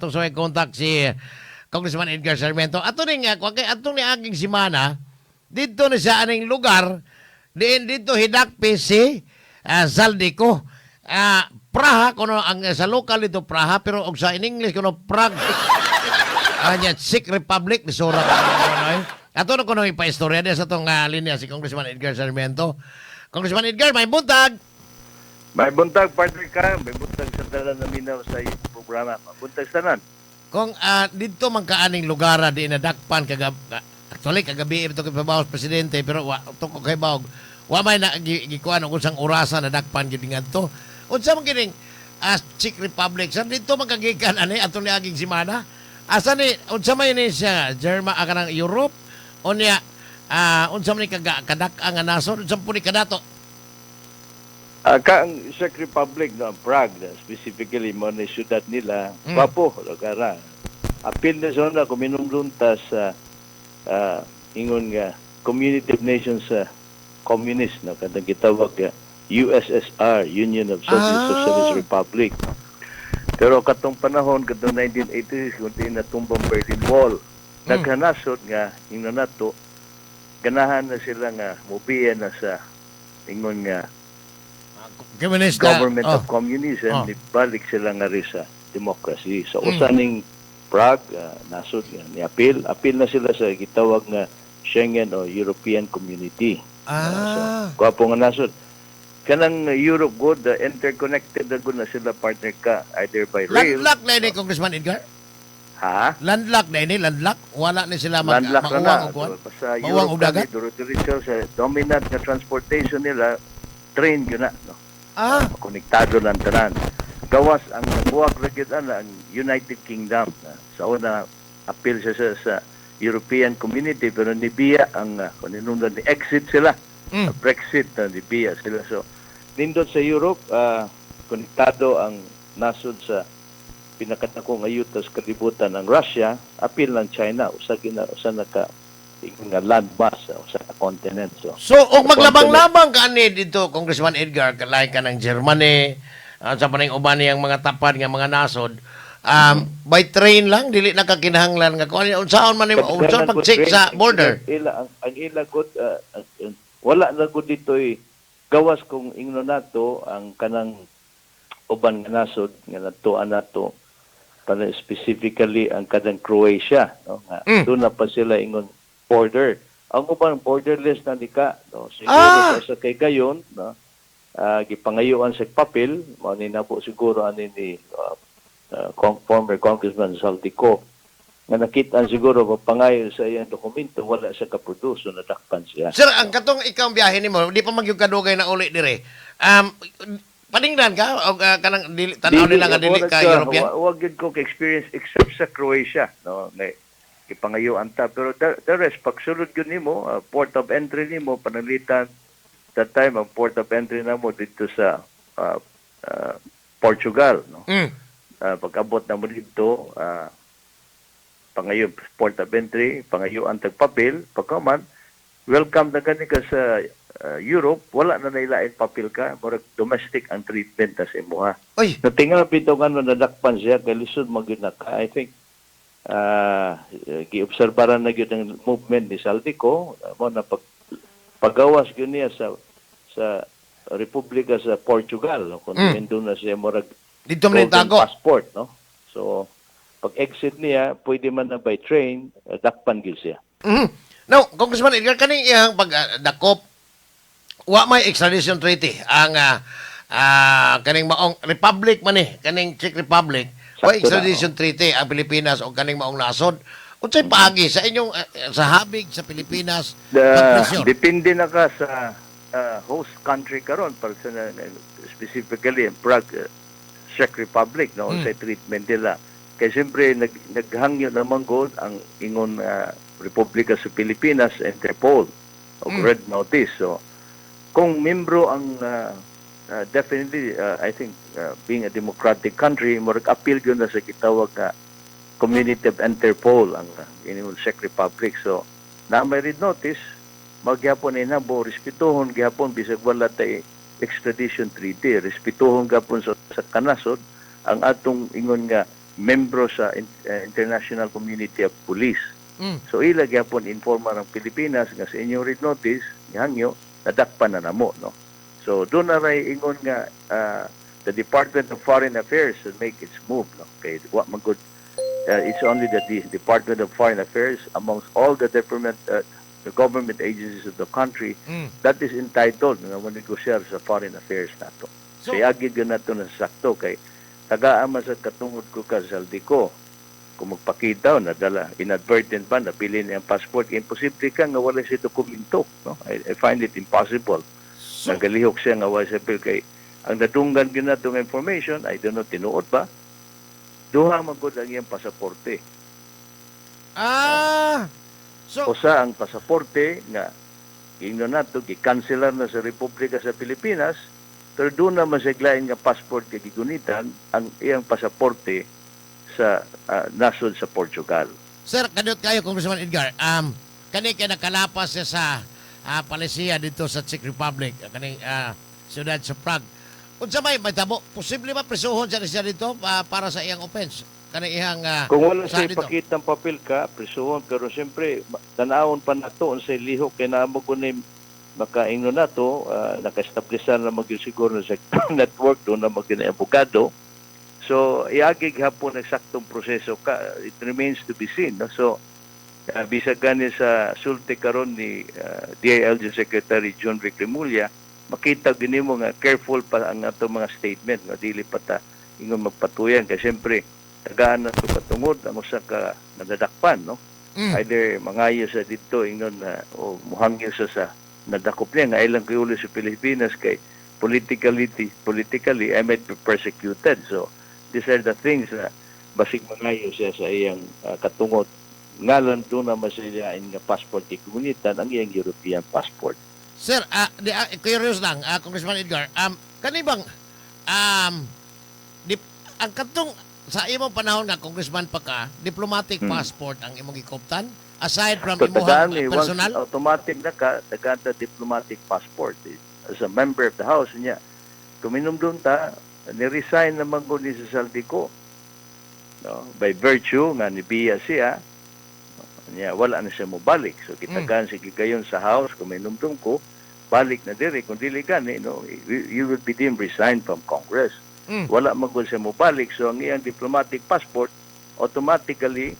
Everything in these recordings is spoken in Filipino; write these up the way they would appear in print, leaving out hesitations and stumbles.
Itong sa may contact si Congressman Edgar Sarmiento. Ato ni nga, ato ni aging simana, dito na sa aning lugar, dito hidakpi si Zaldico. Praha, kuno ang sa local dito Praha, pero og sa in English kuno Prague. Czech Republic, ni Sora ka. Ato na kuno ipa-istorya sa itong linya si Congressman Edgar Sarmiento. Congressman Edgar, may buntag. May buntag, partner ka. May buntag sa tanan na minaw sa iyong programa. Buntag sa tanan. Kung dito man kaaning lugar di nadakpan actually kagabi ito kay Pabawos presidente pero to ko kay Bawog wa may na gikuan og unsang orasa nadakpan gid ngadto. Unsa man kining Czech Republic sa dito magagikan ani atong niaging semana? Asa ni unsa may ni siya German kanang Europe o niya unsa man ni kadak-ang nga nasod unsa po ni kadato? Ang Czech Republic, no, Prague, specifically, mo na syudad nila, Papo, lagara. Apil na zona, kuminumlunta sa ingon nga, Community of Nations Communist, no, kadang gitawag USSR, Union of Socialist Republic. Pero katong panahon, katong 1980s, kung natumbang Berlin Wall, naghanasod nga, ingon na to, ganahan na sila nga, mubiya na sa, ingon nga, government of communism, balik sila nga rin sa democracy. Sa usaning Prague, nasod ni apil na sila sa gitawag nga Schengen o European Community. So, kwapo nga nasod. Kanang Europe good, interconnected na good na sila partner ka, either by rail. Landlock na ini, Congressman Edgar? Ha? Landlock na ini, landlock? Wala na sila landlock mauwang o kuwan? Sa Mauwang o Europe dagat? Duro-duro sa dominant na transportation nila, train yun na, no? Konektado lang tanan. Gawas ang buwag lagid ang United Kingdom. Sa una appeal siya sa European Community pero nibiya ang paninundan ni exit sila. Brexit nibiya sila. So nindot sa Europe konektado ang nasod sa pinakatakong ayutas kalibutan ng Russia, appeal ng China usa naka nga landmass sa continent. So og maglabang-labang ka ani dito, Congressman Edgar, kalay ka ng Germany, sa paning uban niyang mga tapad nga mga nasod, by train lang, dili na kakinahanglan nga kung unsaon man unsaon pag-check sa border. Ang ila gud wala na gud ditoy gawas kung ingno nato ang kanang uban nga nasod nga nato para specifically ang kanang Croatia, no, nga doon na pa sila ingon border. Ang ubang borderless na dika, no? Siguro sa kay gayon, no? Gipangayuan sa papel, mao ni na po siguro ani ni former Congressman Zaldico nga nakita siguro papangayo sa iyang dokumento wala sa kaproduce na dakpan siya. Sir, ang katong ikaw biyahe nimo, di pa magyug kadugay na uli dire. Paningnan ka o kanang tanaw nila nga dili ka European? Wag gyud ko experience except sa Croatia, no? Ipangayuan ta pero the rest pagsulod gyud nimo port of entry nimo panalitan that time ang port of entry namo dito sa Portugal, no. Pag-abot na mo dito pangayo port of entry pangayuan tag papel pagkaman welcome na kani ka sa Europe wala na nailain papel ka murag domestic ang treatment as imuha. Natingal bitaw nga nadakpan siya kay lisod magyud I think giobserbaran na gyud ang movement ni Zaldico mo na paggawas gyud niya sa Republika sa Portugal, no? Kung doon na siya murag dito man tago passport, no. So pag exit niya pwede man na by train dakpan gyud siya. No, Congressman Edgar, kaning iyang pagdakop wa may extradition treaty ang kaning maong republic man kaning Czech Republic. Wa extradition treaty ang Pilipinas o kaning maong nasod. Unsay paagi sa inyong sa habig sa Pilipinas pagpresyon? Depende na ka sa host country karon para sa specifically in Prague, Czech Republic, no, sa treatment nila. Kaya siyempre naghangyo naman gud ang ingon Republika sa Pilipinas Interpol o Red Notice. So kung membro ang definitely, I think, being a democratic country, murag appeal yun na sa kitawag na Community of Interpol, ang Czech Republic. So, na may red notice, magyapon na inabo, respetuhon, gyapon, bisag wala tayo extradition treaty, respetuhon gapon sa kanasod, ang atong ingon nga membro sa International Community of Police. Mm. So ila gyapon informa ng Pilipinas nga sa inyong read notice hangyo nadakpan na namo, no. So doon na ray ingon nga the Department of Foreign Affairs should make its move, no. Okay, what man good, it's only that the Department of Foreign Affairs amongst all the government agencies of the country that is entitled nga manegosyer sa foreign affairs nato. So iagi gyud nato na sakto kay tagaan sa katungod ko ka Zaldico. Kung magpakita na dala inadvertent pa na pili niya ang passport, imposible ka nga wala siya dokumento, no. I find it impossible. So, Nagalihok siya nga wala siya pil kay ang nadunggan gyud nato nga information, I don't know tinuod ba. Duha man gud ang iyang pasaporte. so, Usa ang pasaporte nga ingnon nato gi-cancelar na sa Republika sa Pilipinas, pero doon na masiglain nga passport kay gigunitan ang iyang pasaporte sa nasod sa Portugal. Sir, kadot kayo, Congressman Edgar. Kani kay nakalapas siya sa palisiya dito sa Czech Republic, kani siyudad sa Prague. Unsa may matabo, posible ba prisuhon siya dito para sa iyang offense? Kani iyang Kung wala sa siya dito? ipakitang papel ka, prisuhon, pero siyempre, tanawon pa na to, unsay lihok, kaya naamo ko na makaingno na to, naka-establisan na siguro sa network doon na abogado. So, iagig hapon ang saktong proseso ka. It remains to be seen. No? So, bisag gani sa sulti karon ni DILG Secretary John Rick Remulla, makita gini mo nga careful pa ang ato mga statement. No? Dili pa ta ingon magpatuyan. Kasi siyempre, tagaan na ito patungod ang usa ka nadadakpan. No? Either mangayo sa dito, ingon na, o muhangyo sa nadakop niya nga ilang kayulo sa Pilipinas kay politically I might be persecuted. So, these are the things na basig mangayo siya sa iyang katungod. Ngalan doon na masilihain nga passport ikunitan ang iyang European passport. Sir, curious lang, Congressman Edgar, kani bang ang katong sa imong panahon nga congressman pa ka, diplomatic passport ang imong gikoptan aside from So, tagaan imong once personal? automatic na ka, tagaan ta diplomatic passport. As a member of the House niya, kuminom doon ta, ni-resign naman ko ni sa Saldico. No? By virtue nga ni Bia siya, niya, wala na siya mo balik. So kitagan sige gayon sa House, kung may numdum ko, balik na diri. Kung dili gani, no, you will be deemed resigned from Congress. Wala magul siya mo balik. So ang iyang diplomatic passport, automatically,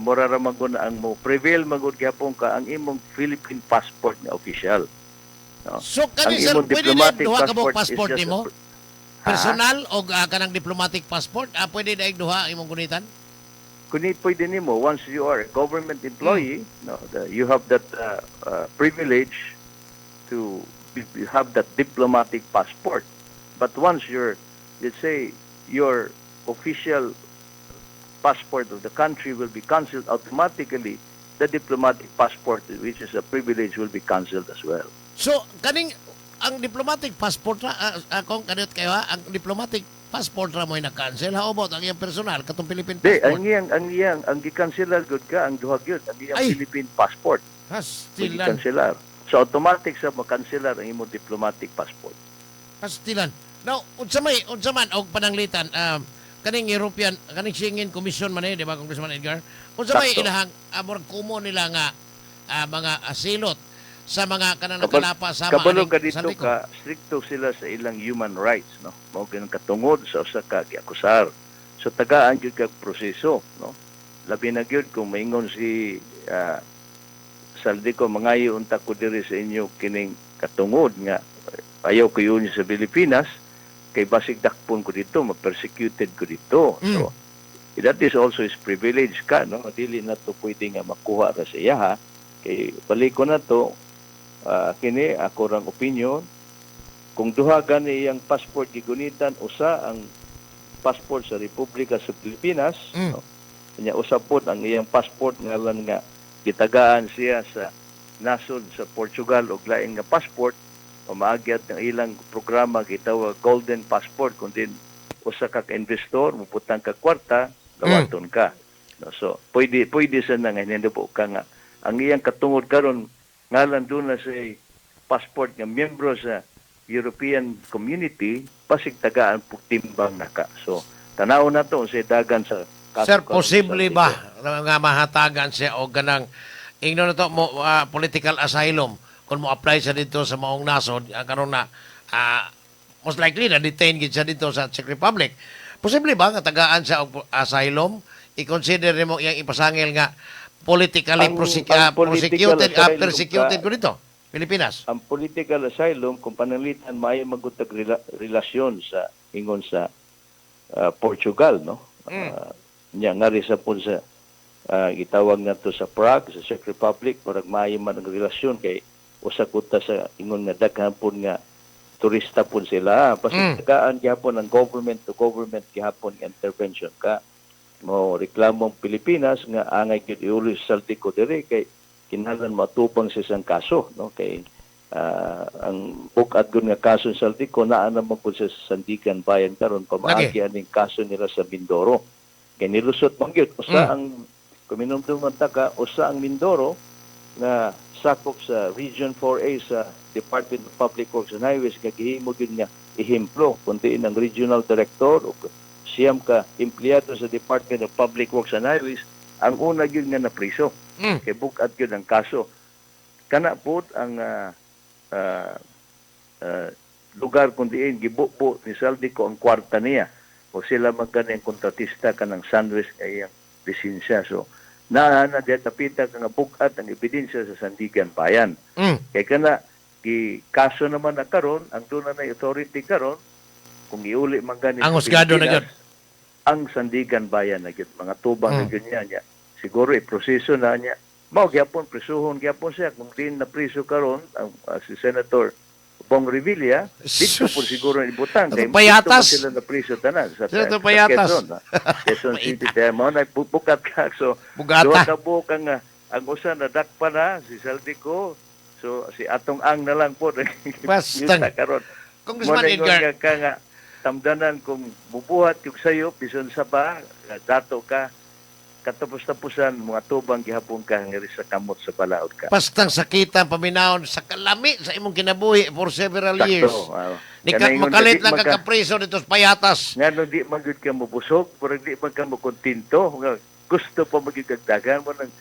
moraraman ko na ang mo prevail magud gyapon ka ang imong Philippine passport na official. No? So kani Ang sir, imong pwede din diplomatic duha ka passport is passport just nimo? Personal o kanang diplomatic passport, pwede daig duha imong gunitan? Kung pwede nimo, once you are a government employee, no, you have that privilege to have that diplomatic passport. But once let's say, your official passport of the country will be cancelled automatically, the diplomatic passport, which is a privilege, will be cancelled as well. So kaning ang diplomatic passport ra kung kadot kayo ang diplomatic passport ra mo na-cancel, how about ang iyang personal katong Philippine Di, passport? ang gi-cancelar good ka, ang duha gyud, ang iyang Ay! Philippine passport. Hastilan. Gi-cancelar. So automatic sa makanselar ang imong diplomatic passport. Hastilan. Now, unsa man og pananglitan kaning European kaning Schengen Commission man di ba Congressman Edgar? Unsa may Sakto. ilahang murag kumo nila nga mga asilot sa mga kanang Kabalo nakalapa sa kabalo ka dito Saldico? ka, stricto sila sa ilang human rights, no? Mao ganang katungod sa usa ka giakusar. So tagaan gyud kag proseso, no? Labi na gyud kung maingon si Saldico mangayo unta ko diri sa inyo kining katungod nga ayaw ko yun sa Pilipinas kay basig dakpon ko dito, ma-persecuted ko dito. So that is also his privilege ka, no? Dili na to pwede nga makuha ra sa iya, ha? Kay balik ko na to, kini ako rang opinion, kung duha gani iyang passport gigunitan, usa ang passport sa Republika sa Pilipinas, no? Kanya usa pod ang iyang passport ngalan nga gitagaan siya sa nasod sa Portugal og lain nga passport, o maagyat ng ilang programa gitawag Golden Passport, kung din usa ka investor muputang ka kwarta gawaton ka, no? So pwede sa nga hinabo ka nga ang iyang katungod karon ngalan doon na sa passport nga miyembro sa European Community, pasig tagaan timbang naka. So tanaw na to sa dagan sa kaso Sir, karon sa posible Saldico. ba nga mahatagan siya o ganang ingno na to mo political asylum kung mo apply siya dito sa maong nasod karon na most likely na detain gid siya dito sa Czech Republic. Posible ba nga tagaan siya og asylum? I-consider mo iyang ipasangil nga politically Ang political prosecuted asylum persecuted ka- ko dito Pilipinas. Ang political asylum kung pananglitan maayo magutag relasyon sa ingon sa Portugal, no? Nya nga rin sa pun sa gitawag nga to sa Prague sa Czech Republic para maayo man ang relasyon kay usa kuta sa ingon nga daghan pun nga turista pun sila. Pasitagaan gyapon ang government to government gihapon nga intervention ka mo reklamong Pilipinas nga angay gyud iulis sa Saldico diri kay kinahanglan matupang sa isang kaso, no? Kay ang bukad gun nga kaso sa Saldico naa naman po sa Sandigan Bayan karon pamaagi aning kaso nila sa Mindoro. Kay nilusot man gyud usa ang kuminumduman ta ka usa ang Mindoro nga sakop sa Region 4A sa Department of Public Works and Highways nga gihimo gyud nga ehemplo kundi ang regional director o siyam ka empleyado sa Department of Public Works and Highways ang una gyud nga napriso. Kay bukad gyud ang kaso. Kana pod ang lugar kung diin gibubo ni Saldico ang kwarta niya o sila magkanang kontratista kanang Sunrise kay lisensya. So na tapita nga bukat ang ebidensya sa Sandigan Bayan. Kay kana kaso naman na karon ang doon na authority karon kung iuli man gani Ang husgado na gyud. ang Sandigan Bayan na gyud mga tubang na gyud niya. Siguro proseso na niya. Mao gyapon prisuhon gyapon siya kung din na priso karon ang si Senator Bong Revilla dito po siguro ibutang kay Payatas. sila na priso tanan sa Senator Payatas. Quezon City mo na bukat ka so Bugata. duha ka buok ang usa na dakpa na si Saldico so si atong ang na lang po Bastang. karon Congressman Edgar. ka nga tamdanan kung bubuhat yung sayo bison sa ba dato ka katapos-tapusan mga tubang gihapon ka nga sa kamot sa balaod ka. Pastang sakitan paminahon sa kalami sa imong kinabuhi for several years. Makalit lang kakapriso dito sa Payatas. Nga no di man gyud ka mabusog, pero di man ka makontento, nga gusto pa magigagdagan mo nang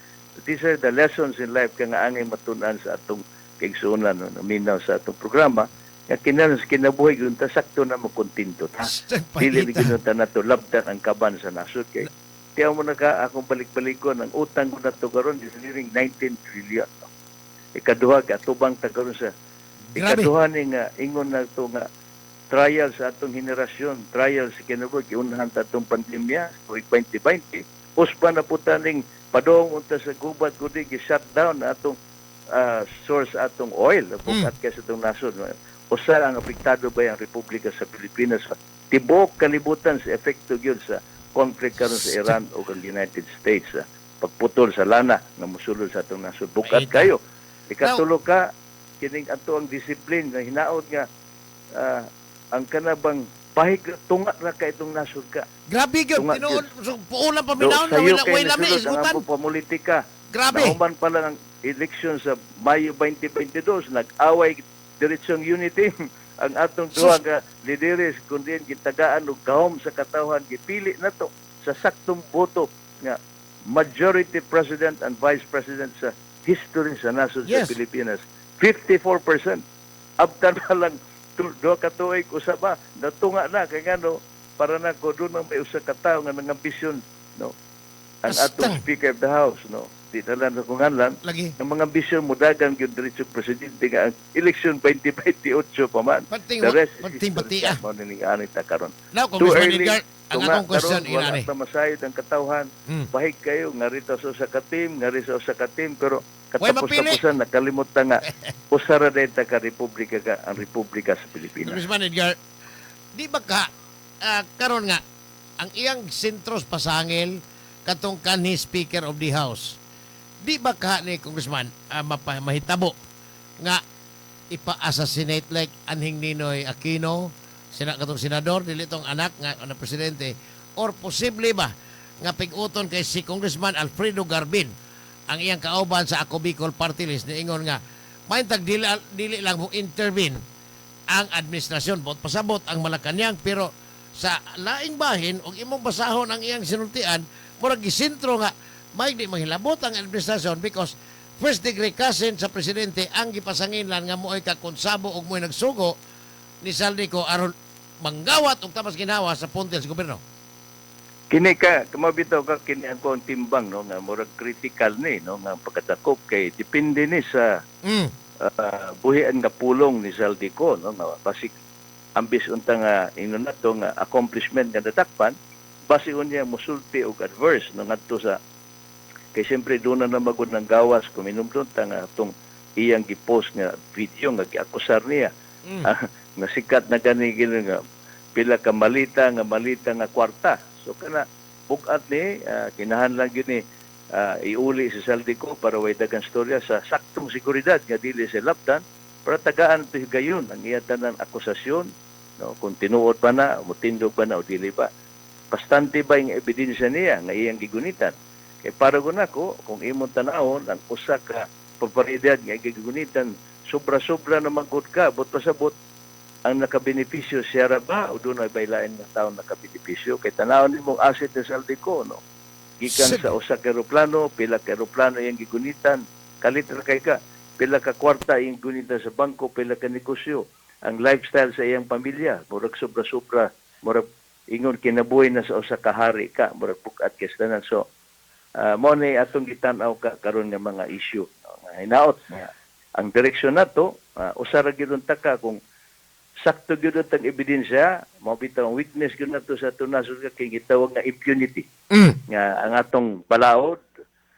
these are the lessons in life ka nga angay matunan sa atong kaigsunan no, naminaw sa atong programa. Nga kinabuhi gyud ta sakto na makontento ta. Dili ni gyud ta nato labdan ang kaban sa nasod kay tiyaw mo na ka, akong balik-balikon, ang utang ko na ito karon is nearing 19 trillion. No? Ikaduha, atubang ta karon sa ikaduha ni nga, ingon na ito nga, trial sa atong henerasyon, trial sa kinabog, iunahan ta itong pandemya, 2020, uspa na po taning padong unta sa gubat, kundi shutdown na atong source atong oil, bukat kaya sa itong nasod. Usa ang apektado ba ang Republika sa Pilipinas? Tibok kalibutan sa epekto yun sa conflict karon sa Iran o ang United States pagputol sa lana nga mosulod sa atong nasod bukat kayo ikatulo ka kining ato ang discipline nga hinaot nga ang kanabang pahig tunga ra ka itong nasod ka Grabe gyud Tunga, tinuod so puulan do paminahon na sayo wala kay lami nasulod ang isutan. among pamulitika Grabe. nauman pa lang ang eleksyon sa Mayo 2022 nag-away diretsong unity ang atong duha nga lideres kundi gitagaan og gahom sa katawhan gipili nato sa saktong boto nga majority president and vice president sa history sa nasod Yes. sa Pilipinas 54% abtan pa lang duha ka tuig usa ba natunga na kay ngano para na ko doon may usa ka tawo nga nangambisyon no ang atong Bastang. speaker of the house no di talan sa kunganlan Lagi. ang mga ambisyon mo dagan gyud diretso presidente nga ang election 2028 pa man. Pating The rest is pating history. pati Mo ni ani ta karon. Now, Too Congressman early. Edgar, ang Tunga akong question karon, wala inani. pa masayod ang katawhan. Bahig kayo nga rito sa usa ka team, nga rito sa usa ka team pero Way mapili. katapos-tapusan nakalimutan nga usara dayta ka republika ka ang republika sa Pilipinas. Congressman Edgar, di ba ka karon nga ang iyang sentros pasangil katong kanhi Speaker of the House. Di ba ka ni Congressman mahitabo nga ipa-assassinate like anhing Ninoy Aquino, katong senador, dili tong anak nga na presidente, or posible ba nga pig-uton kay si Congressman Alfredo Garbin ang iyang kauban sa Ako Bicol Party List niingon nga mahintag dili lang mo intervene ang administrasyon bot pasabot ang Malacañang pero sa laing bahin ug imong basahon ang iyang sinultian murag gisentro nga may di mahilabot ang administrasyon because first degree cousin sa presidente ang gipasanginlan nga mo'y kakonsabo ug mo'y nagsugo ni Saldico aron manggawat og tapas ginawa sa puntel sa gobyerno. Kini ka mabitaw ka kini ang kong timbang no nga murag critical ni no nga pagkadakop kay depende ni sa buhian nga pulong ni Saldico no nga basik ambis unta nga ino nato nga accomplishment nga natakpan base unya musulti og adverse no ngadto sa kay siyempre doon na magud ng gawas kuminumdon ta nga atong iyang gipost nga video nga giakusar niya nga sikat na gani nga pila ka malita nga kwarta. So kana bukat ni kinahanglan gyud ni iuli si Saldico para way dagang storya sa saktong seguridad nga dili sa lapdan para tagaan to gayon ang iya tanan akusasyon no kung tinuod pa na mutindog pa na o dili pa. Bastante ba yung ebidensya niya nga iyang gigunitan. Kay para ko kung imong tanawon ang usa ka propiedad nga gigunitan sobra-sobra na magud ka but pasabot ang nakabenepisyo siya ra ba o doon ay baylain nga taon nakabenepisyo kay tanawon nimong asset ni Saldico no gikan sa usa ka eroplano pila ka eroplano yang gigunitan kalit ra kay ka pila ka kwarta yung gunitan sa bangko pila ka negosyo ang lifestyle sa iyang pamilya murag sobra-sobra murag ingon kinabuhi na sa usa ka hari ka murag bukat kestanan so mo ni atong gitan-aw ka karon nga mga issue no? Hinaot ang direksyon nato usa ra gyud taka kung sakto gyud ang ebidensya mao bitaw ang weakness gyud nato sa tunasod ka kay gitawag nga impunity nga ang atong balaod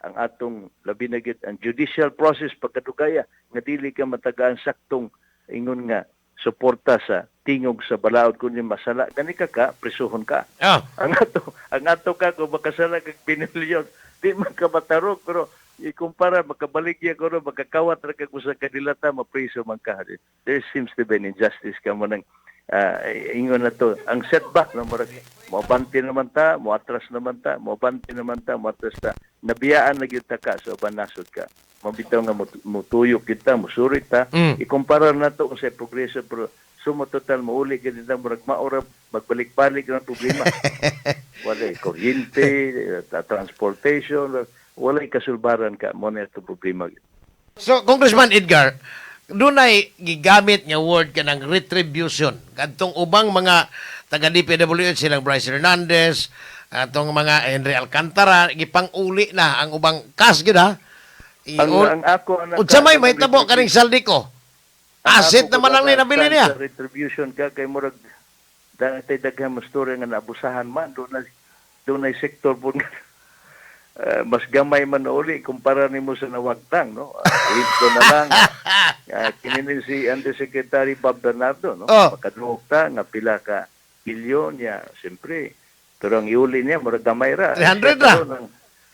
ang atong labi na gyud ang judicial process pagkadugaya nga dili ka matagaan saktong ingon nga suporta sa tingog sa balaod kun masala gani ka presohon ka ang ato ka kung makasala kag binilyon di man ka matarog pero ikumpara makabaligya ko ro makakawat ra kag usa ka dilata mapriso man ka. There seems to be an injustice ka mo nang ingon na to ang setback na murag mo banti naman ta mo atras naman ta mo banti naman ta mo atras ta nabiyaan na gyud ta ka so banasod ka mabitaw nga mutuyok kita musurit ta ikumpara nato sa progreso pero sumo total mauli gid ta murag maura magbalik-balik ang problema wala kuryente transportation walay kasulbaran ka mo na ito problema. So, Congressman Edgar, dunay gigamit nga word ka ng retribution. Kadtong ubang mga taga-DPWH silang Bryce Hernandez, atong mga Henry Alcantara, gipang-uli na ang ubang kas gid ha. Ang ako unsa may tabo kaning Saldico? Asset naman lang ni nabili niya. Retribution ka kay murag daghang storya nga naabusahan man doon ay sektor po mas gamay man na uli kumpara nimo sa nawagtang no ito na lang kininin si Undersecretary Bob Bernardo no makadrog ta nga pila ka bilyon niya siyempre pero ang iuli niya murag gamay ra 300 ra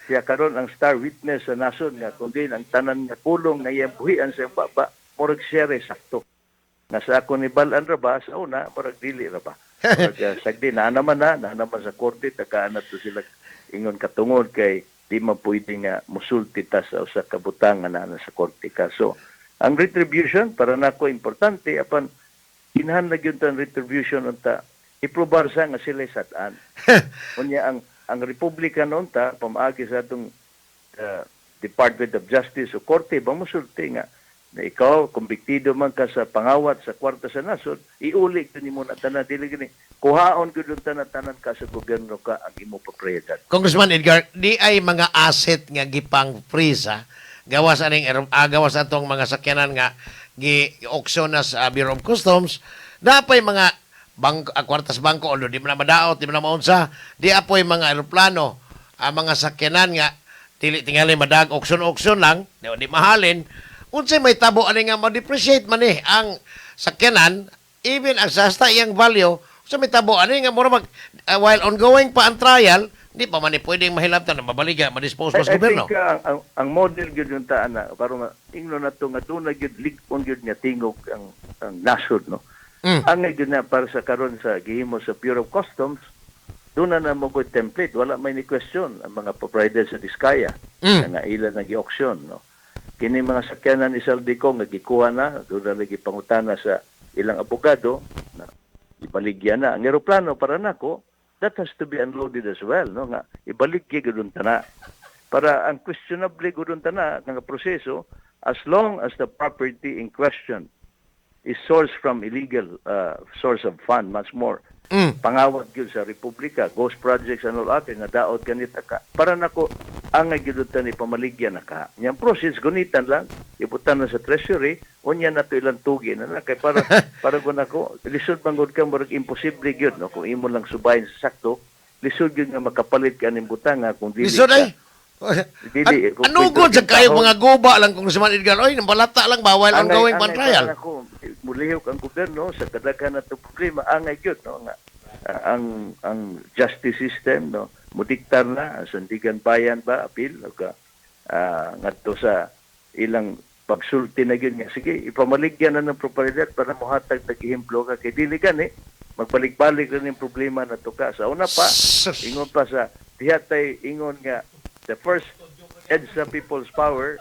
siya karon ang star witness sa nason nga kundi ang tanan nga pulong nga iyang buhian sa baba murag siya sakto nga sa ako ni Balan ra ba sa una murag dili ra ba murag sagdi na naman sa korte tagaan to sila ingon katungod kay di man pwede nga musulti ta sa usa ka butang nga naa sa korte ka. So, ang retribution para nako importante apan kinahanglan gyud ang retribution unta iprobar sa nga sila sad-an. Unya ang Republika noon ta pamaagi sa atong Department of Justice o korte ba musulti nga na ikaw kumbiktido man ka sa pangawat sa kwarta sa nasod iuli ko nimo na tanan dili gini kuhaon gyud tanan ka sa gobyerno ka ang imo propriedad. Congressman Edgar, di ay mga asset nga gipang freeze ha? Gawas aning gawas atong mga sakyanan nga gi-auction na sa Bureau of Customs, dapay mga kwartas bangko although di man na madaot, di man na maunsa, di apoy mga eroplano, mga sakyanan nga tingali madag auction lang, di mahalin. Unsay may tabo ani nga ma-depreciate man ang sakyanan, even ang sasta iyang value, so may tabo ani nga mura while ongoing pa ang trial, di pa man pwedeng mahilabtan na mabaliga, ma-dispose pa sa gobyerno. I think ang model gyud yung taan na para ingno na to nga dunay gyud ligon gyud nga tingog ang nasod no. Ang gyud na para sa karon sa gihimo sa Bureau of Customs, doon na mo good template, wala may ni question ang mga proprietors sa Diskaya nga ilan nag-auction no. Kini mga sakyanan ni Saldico nga gikuha na doon na lagi pangutana sa ilang abogado na ibaligyan na ang eroplano para nako, that has to be unloaded as well, no, nga ibaligya gudun tana para ang questionable gudun tana nga proseso, as long as the property in question is sourced from illegal source of fund, much more pangawat gyud sa republika, ghost projects and all other nga daot ganita ka para nako angay gyud ta ni pamaligyan na ka yang process gunitan lang ibutan na sa treasury unya na to ilang tugi na kay para ko nako lisod manggod ka murag imposible gyud no kung imo lang subayin sa sakto lisod gyud nga makapalit ka ning butanga kung dili Lisod ay. Anugod sa kayo mga guba lang kung Congressman Edgar. Oy, balata lang bawal ang gawing pan-trial. Mulihok ang gobyerno sa kadaghan nato problema angay gyud no nga ang justice system no mudiktar na ang sandigan bayan ba apil o ka ngadto sa ilang pagsulti na gyud nga sige ipamaligyan na ng propriedad para mohatag tag-ehemplo ka kay dili gani magbalik-balik rin yung problema na to ka sa una pa ingon pa sa dihatay ingon nga the first EDSA People's Power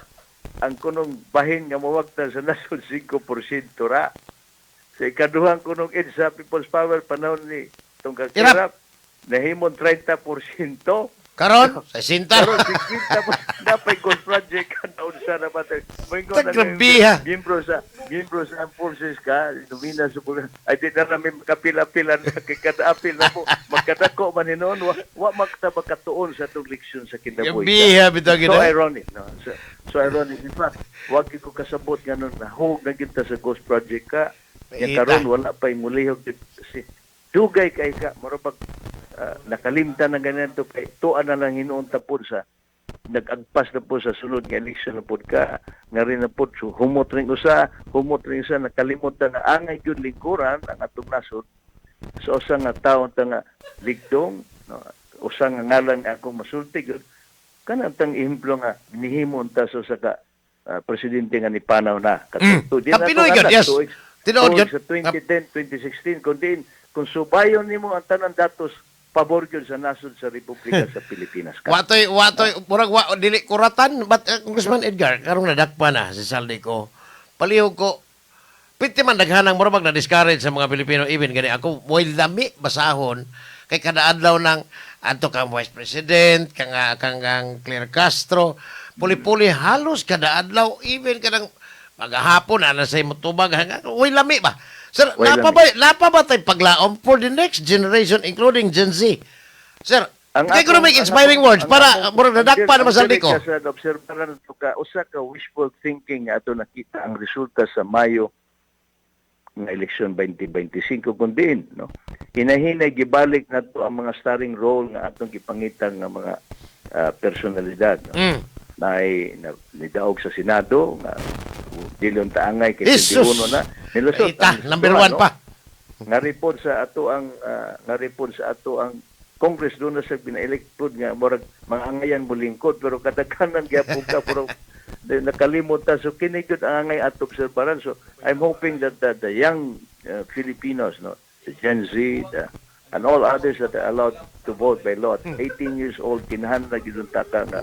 ang kunong bahin nga mawagtan sa nasod 5% ra. Sa ikaduhang kunong EDSA People's Power panahon ni itong kakirap, nahimon 30%. Karon, 60. Karon, 60. Napay ghost project ka na unsa na ba? Tagkrabiha. Gimbro sa armed forces ka, lumina sa pula. Ay, di na namin makapila-pilan kay kada apil na po. Magkadako man hinon, wa magtabakatuon sa itong leksyon sa kinabuhi. Krabiha, bitagin. So ironic, no? So ironic. In fact, wag ko kasabot nga nun, nahog na kita sa ghost project ka. Yan karon wala pa mulihog kasi dugay kay ka, marabag nakalimtan na ganito kay tuan na lang hinuon tapod sa nag-agpas na po sa sunod nga eleksyon na po ka nga rin na po so, humot rin sa nakalimutan na angay yun lingkuran ang atong nasod sa usa nga taon nga ligdong no, usa nga ngalan akong masulti yun kanang tang ehemplo nga nihimon ta sa ka presidente nga ni Panaw na katulad din Pinoy God, yes. Tinood sa 2010 2016 kung subayon nimo ang tanan datos pabor gyud sa nasod sa Republika sa Pilipinas ka. Watoy murag dili kuratan but Congressman Edgar karong nadakpa na si Saldico. Palihog ko piti man daghanang murag na discourage sa mga Pilipino even gani ako moy lami basahon kay kada adlaw nang adto kang Vice President kang Claire Castro puli-puli halos kada adlaw even kadang magahapon ana say motubag moy lami ba. Sir, napa ba tayo paglaom for the next generation, including Gen Z? Sir, kaya ko na make inspiring words para murag nadakpa na masaldi ko. Sa obserbaran ito ka, usa ka wishful thinking ato nakita ang resulta sa Mayo ng eleksyon 2025 kundi no. Hinahinay gibalik na to ang mga starring role nga atong gipangitan nga mga personalidad. No? Nidaog sa Senado nga dilon taangay kay 21 na nilusot number 1 pa nga report sa ato ang Congress doon na sa bina-elected nga murag mga angayan mo lingkod pero kadaghanan gyapon ka pero nakalimot ta so kini gyud ang angay ato obserbaran so I'm hoping that the young Filipinos no the Gen Z and all others that are allowed to vote by law 18 years old kinahanglan gyud ta nga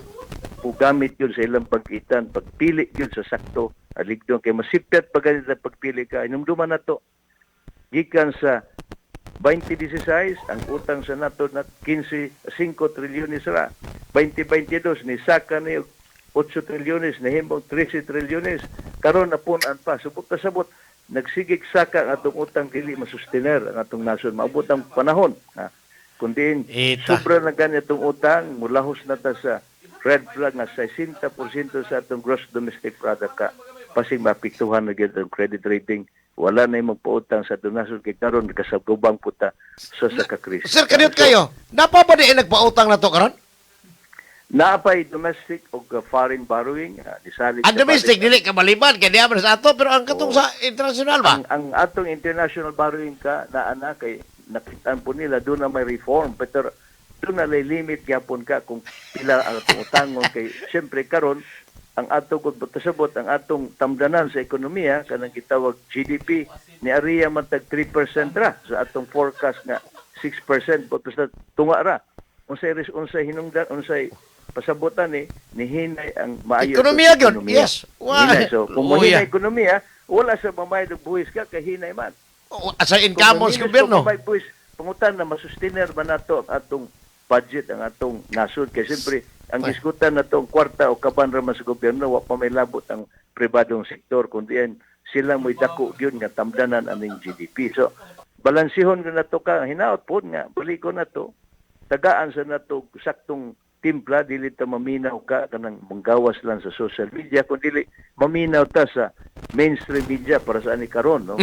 pugamit yun sa ilang pagkitan, pagpili yun sa sakto, aligdong kay masipyat pagkanila pagpili ka. Inumduman na to. Gikan sa 2016, ang utang sa nato na 5 trilyones ra. 2022, ni saka ni 8 trilyones, ni himbong 13 trilyones. Karon na punan pa. Subot na sabot, nagsigig saka ang atong utang dili masustener ang atong nasod. Maabot ang panahon. Ha? Kundi sobra na ganitong utang, mulahos na ta sa red flag na 60% sa atong gross domestic product ka pasing mapiktuhan na gyud ang credit rating wala na yung magpautang sa atong nasod kay karon kasabgubang puta sa kakris. Sir, kaniyot kayo napa ba di nagpautang na to karon? Naapay domestic o foreign borrowing disalig ang domestic dili ka maliban kay diha sa ato pero ang katong sa international ba? Ang atong international borrowing ka na ana kay nakitaan po nila doon na may reform pero doon na limit gyapon ka kung pila ang atong utangon kay siyempre karon ang atong pagtasabot ang atong tamdanan sa ekonomiya kanang gitawag GDP ni ariya man tag 3% ra sa atong forecast nga 6% pero sa tunga ra unsay hinungdan unsay pasabotan ni hinay ang maayo ekonomiya gyud yes hinay. So kung hinay ekonomiya wala sa mamayad og buhis ka kay hinay man Asa income sa gobyerno. May buwis, pangutan na masustiner ba nato ang atong budget, ang atong nasod. Kaya siyempre, ang diskutan na itong kwarta o kaban raman sa gobyerno, wa pa may labot ang pribadong sektor, kundi yan sila mo'y dako yun nga tamdanan aning GDP. So, balansihon na to ka, hinaot po nga, baliko na to, tagaan sa nato saktong timpla, dili ta maminaw ka, kanang manggawas lang sa social media, kundi dili maminaw ta sa mainstream media para sa ani karon, no?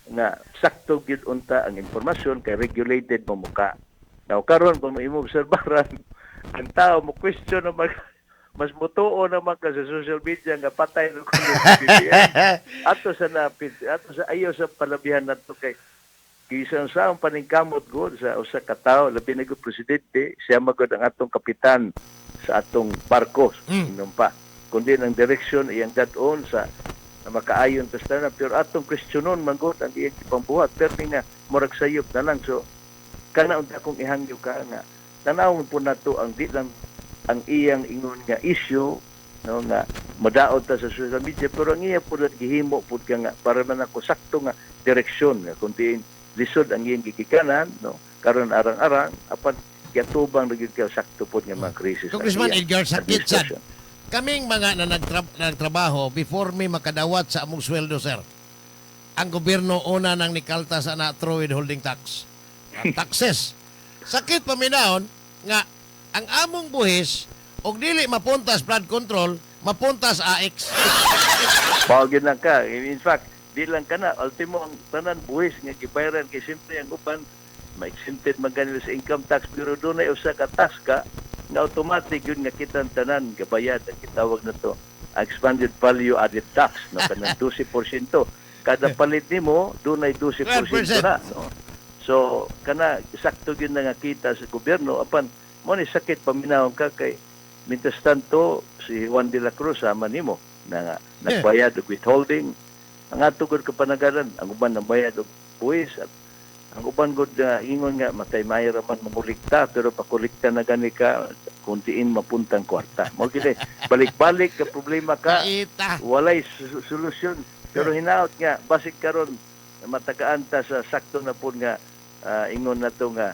Nga sakto gyud unta ang impormasyon kay regulated mo muka. Now karon kung mo obserbaran ang tao mo question na mas mutuo naman ka sa social media nga patay no kuno ato sa napit ato sa ayo sa palabihan nato kay kisan sa ang paningkamot god sa usa ka tawo labi na gud presidente siya magod ang atong kapitan sa atong barko inom pa kundi ang direksyon iyang dadon sa na makaayon ta sa pero atong questionon mangot ang iyang pambuhat pero nga murag sayop na lang so kana unta kong ihangyo ka nga tanawon po nato ang di lang ang iyang ingon nga issue no nga madaot ta sa social media pero ang iya pud gihimo pud ka nga para man ako sakto nga direksyon nga kuntiin lisod ang iyang gigikanan no karon arang-arang apan kiatubang gyud ka sakto pud nga mga krisis. Congressman Edgar sakit sad. Kaming mga na nagtrabaho before may makadawat sa among sweldo sir. Ang gobyerno una nang nikalta sa na through withholding tax. Ang taxes. Sakit paminahon nga ang among buhis og dili mapuntas flood control, mapuntas AX. Pawagin lang ka. In fact, di lang ka na. Ultimo, ang tanan buwis nga gibayaran kay siyempre ang uban ma-exempted man kanila sa income tax pero doon ay usa ka tax ka na automatic yun nga kitang tanan gabayad ang kitawag na to expanded value added tax no kanang 12%. Kada palit nimo doon ay 12% na. No? So, kana sakto yun na nga kita sa gobyerno apan mo ni sakit paminahon ka kay mintas tanto si Juan de la Cruz sama nimo na nagbayad og withholding ang atugod kapanagaran ang uban nagbayad og buwis at ang uban gud ingon nga matay mayor man mamulikta pero pakulikta na gani ka kuntiin mapuntang kwarta mo gid balik-balik ka problema ka walay solusyon pero hinaot nga basik karon matagaan ta sa sakto na pud nga ingon nato nga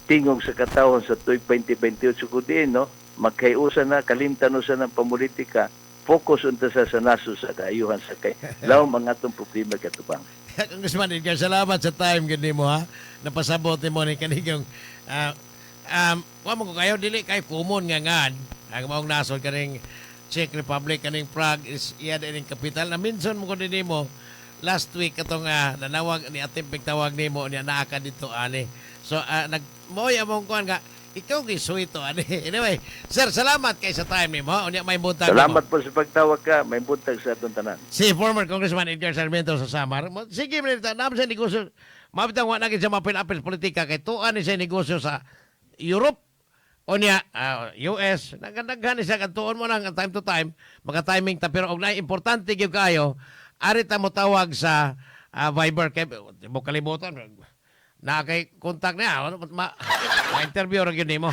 tingog sa katawon sa tuig 2028 kudiin no magkayusa na kalimtan sa ng pamulitika focus unta sa naso sa kaayuhan sa kay law mga atong problema katubang. Congressman Edgar, salamat sa time gani mo ha. Napasabot mo ni kaniyong wa mo ko kayo dili kay kumon nga ngan ang maong nasod kaning Czech Republic kaning Prague is iya dining capital na minsan mo ko dinhi mo last week katong nanawag ni Atimpig tawag nimo niya naa ka dito ani. So moy among kuan nga ikaw gisuito ani. Anyway, sir, salamat kay sa time nimo. Unya may buntag. Salamat po sa pagtawag ka. May buntag sa atong tanan. Si former Congressman Edgar Sarmiento sa Samar. Sige man ita nam sa negosyo. Mabitang wa na gid sa mapil-apil politika kay tuan ni sa negosyo sa Europe o niya US. Nagdaghan siya kadtuon mo nang time to time, mga timing ta pero og na importante gyud kayo ari ta mo tawag sa Viber kay mo kalibutan na kay contact niya ma interview ra gyud nimo.